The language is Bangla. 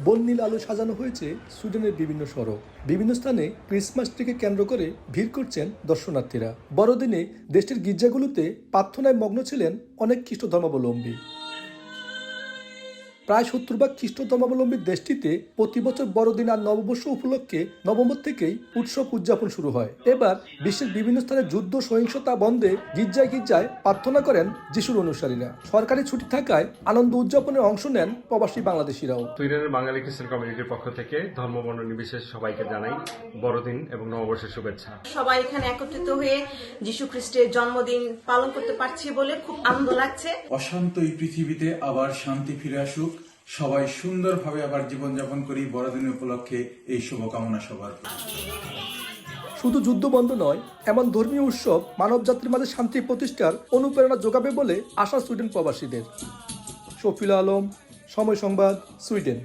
বন্যিল আলো সাজানো হয়েছে সুইডেনের বিভিন্ন সড়ক। বিভিন্ন স্থানে ক্রিসমাস ট্রিকে কেন্দ্র করে ভিড় করছেন দর্শনার্থীরা। বড়দিনে দেশটির গির্জাগুলোতে প্রার্থনায় মগ্ন ছিলেন অনেক খ্রিস্ট ধর্মাবলম্বী। প্রায় 70 ভাগ খ্রিস্ট ধর্মাবলম্বী দেশটিতে প্রতি বছর বড়দিন আর নববর্ষ উপলক্ষে নভেম্বর থেকেই উৎসব উদযাপন শুরু হয়। এবার বিশ্বের বিভিন্ন স্থানে যুদ্ধ সহিংসতা বন্ধে গির্জায় গির্জায় প্রার্থনা করেন যিশুর অনুসারীরা। সরকারি ছুটি থাকায় আনন্দ উদযাপনে অংশ নেন প্রবাসী বাংলাদেশিরাও। সুইডেনের বাঙালি খ্রিস্টান কমিউনিটির পক্ষ থেকে ধর্মবর্ণ নির্বিশেষে সবাইকে জানাই বড়দিন এবং নববর্ষের শুভেচ্ছা। সবাই এখানে একত্রিত হয়ে যিশু খ্রিস্টের জন্মদিন পালন করতে পারছি বলে খুব আনন্দ লাগছে। অশান্ত এই পৃথিবীতে আবার শান্তি ফিরে আসুক, সবাই সুন্দরভাবে আবার জীবনযাপন করি বড়দিন উপলক্ষে এই শুভকামনা সবার। শুধু যুদ্ধ বন্ধ নয়, এমন ধর্মীয় উৎসব মানবজাতির মাঝে শান্তি প্রতিষ্ঠার অনুপ্রেরণা যোগাবে বলে আশা সুইডেন প্রবাসীদের। শফিউল আলম, সময় সংবাদ, সুইডেন।